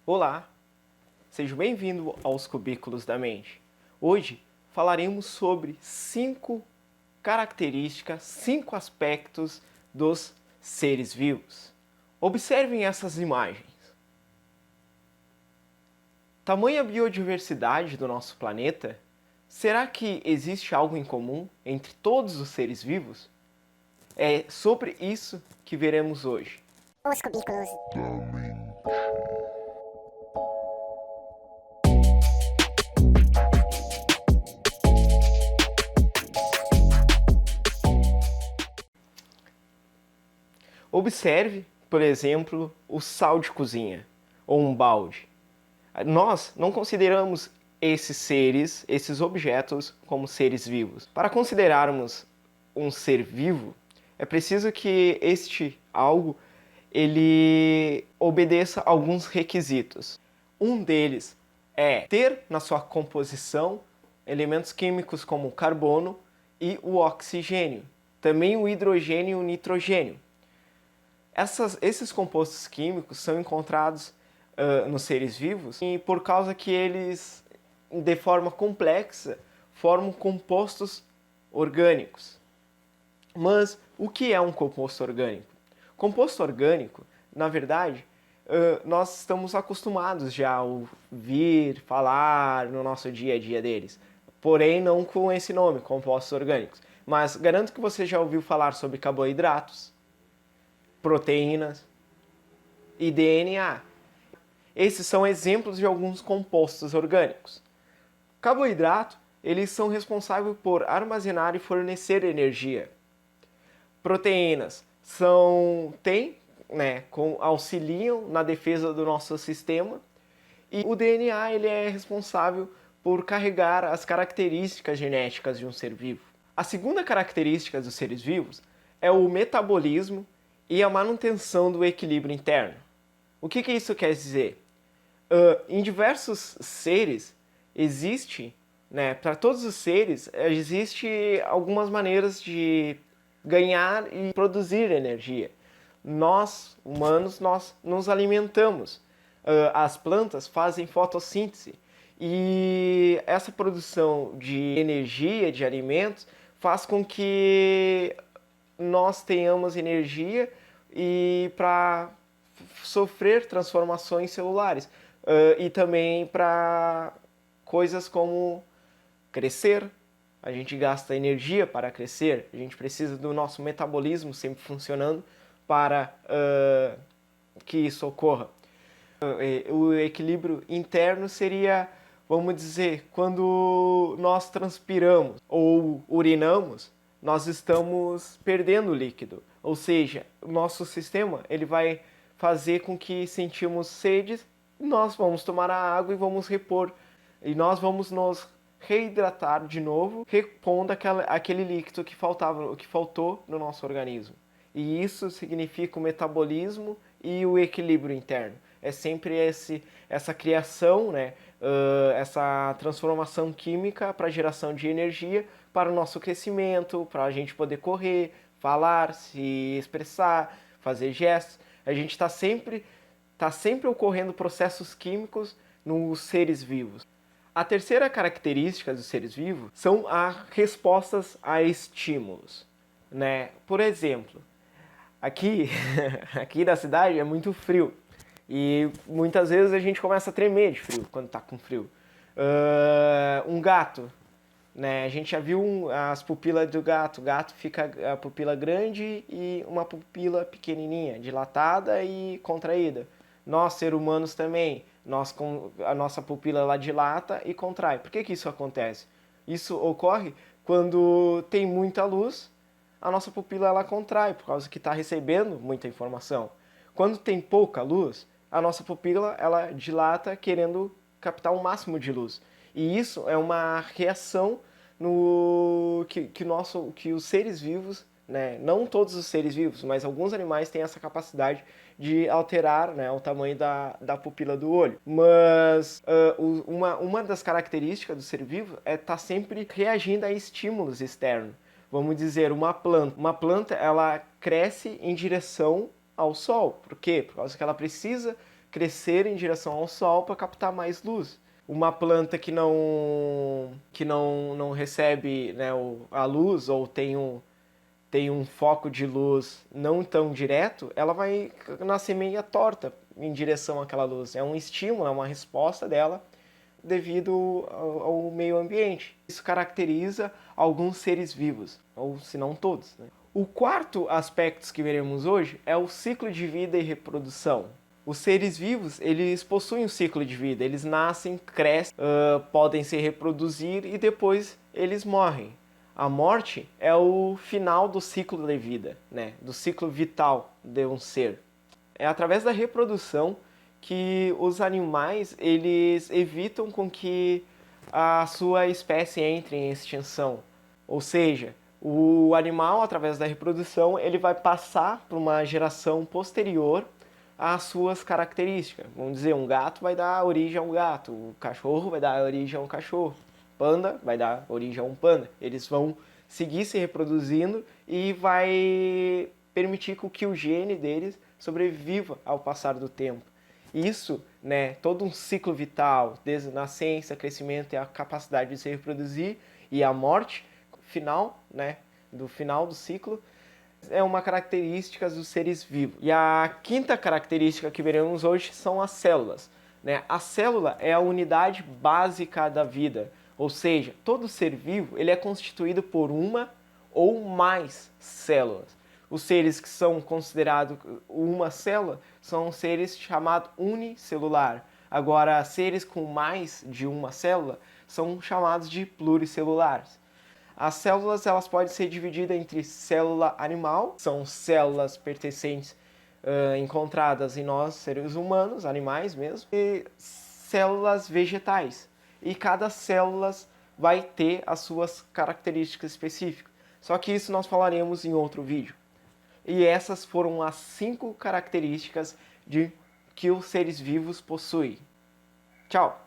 Olá, seja bem-vindo aos Cubículos da Mente. Hoje falaremos sobre 5 características, 5 aspectos dos seres vivos. Observem essas imagens. Tamanha biodiversidade do nosso planeta? Será que existe algo em comum entre todos os seres vivos? É sobre isso que veremos hoje. Os cubículos. Observe, por exemplo, o sal de cozinha ou um balde. Nós não consideramos esses seres, esses objetos, como seres vivos. Para considerarmos um ser vivo, é preciso que este algo ele obedeça a alguns requisitos. Um deles é ter na sua composição elementos químicos como o carbono e o oxigênio, também o hidrogênio e o nitrogênio. Esses compostos químicos são encontrados nos seres vivos e por causa que eles, de forma complexa, formam compostos orgânicos. Mas o que é um composto orgânico? Composto orgânico, na verdade, nós estamos acostumados já a ouvir, falar no nosso dia a dia deles. Porém, não com esse nome, compostos orgânicos. Mas garanto que você já ouviu falar sobre carboidratos, proteínas e DNA. Esses são exemplos de alguns compostos orgânicos. Carboidrato, eles são responsáveis por armazenar e fornecer energia. Proteínas auxiliam na defesa do nosso sistema. E o DNA ele é responsável por carregar as características genéticas de um ser vivo. A segunda característica dos seres vivos é o metabolismo e a manutenção do equilíbrio interno. O que isso quer dizer? Em diversos seres para todos os seres, existe algumas maneiras de ganhar e produzir energia. Nós, humanos, nós nos alimentamos. As plantas fazem fotossíntese e essa produção de energia, de alimentos, faz com que nós tenhamos energia e para sofrer transformações celulares e também para coisas como crescer. A gente gasta energia para crescer, a gente precisa do nosso metabolismo sempre funcionando para que isso ocorra. O equilíbrio interno seria, vamos dizer, quando nós transpiramos ou urinamos, nós estamos perdendo líquido. Ou seja, o nosso sistema ele vai fazer com que sentimos sede, nós vamos tomar a água e vamos repor. E nós vamos nos reidratar de novo, repondo aquele líquido que faltou no nosso organismo. E isso significa o metabolismo e o equilíbrio interno. É sempre essa criação, essa transformação química para geração de energia para o nosso crescimento, para a gente poder correr, falar, se expressar, fazer gestos. A gente está sempre ocorrendo processos químicos nos seres vivos. A terceira característica dos seres vivos são as respostas a estímulos. Por exemplo, aqui na cidade é muito frio e muitas vezes a gente começa a tremer de frio quando está com frio. Um gato, a gente já viu as pupilas do gato. O gato fica a pupila grande e uma pupila pequenininha, dilatada e contraída. Nós, seres humanos também, a nossa pupila ela dilata e contrai. Por que isso acontece? Isso ocorre quando tem muita luz, a nossa pupila ela contrai, por causa que está recebendo muita informação. Quando tem pouca luz, a nossa pupila ela dilata querendo captar o máximo de luz. E isso é uma reação que os seres vivos, não todos os seres vivos, mas alguns animais têm essa capacidade de alterar o tamanho da pupila do olho. Mas uma das características do ser vivo é estar sempre reagindo a estímulos externos. Vamos dizer, uma planta. Uma planta ela cresce em direção ao sol. Por quê? Por causa que ela precisa crescer em direção ao sol para captar mais luz. Uma planta que não recebe, né, a luz ou tem um foco de luz não tão direto, ela vai nascer meio torta em direção àquela luz. É um estímulo, é uma resposta dela devido ao meio ambiente. Isso caracteriza alguns seres vivos, ou se não todos, né? O quarto aspecto que veremos hoje é o ciclo de vida e reprodução. Os seres vivos, eles possuem um ciclo de vida, eles nascem, crescem, podem se reproduzir e depois eles morrem. A morte é o final do ciclo de vida, né? Do ciclo vital de um ser. É através da reprodução que os animais eles evitam com que a sua espécie entre em extinção. Ou seja, o animal, através da reprodução, ele vai passar para uma geração posterior às suas características. Vamos dizer, um gato vai dar origem a um gato, o cachorro vai dar origem a um cachorro, panda vai dar origem a um panda. Eles vão seguir se reproduzindo e vai permitir que o gene deles sobreviva ao passar do tempo. Isso, né, todo um ciclo vital, desde a nascença, crescimento e a capacidade de se reproduzir e a morte final, né, do final do ciclo, é uma característica dos seres vivos. E a quinta característica que veremos hoje são as células, né? A célula é a unidade básica da vida, ou seja, todo ser vivo ele é constituído por uma ou mais células. Os seres que são considerados uma célula são seres chamados unicelular. Agora, seres com mais de uma célula são chamados de pluricelulares. As células elas podem ser divididas entre célula animal, são células pertencentes encontradas em nós, seres humanos, animais mesmo, e células vegetais. E cada célula vai ter as suas características específicas. Só que isso nós falaremos em outro vídeo. E essas foram as 5 características que os seres vivos possuem. Tchau!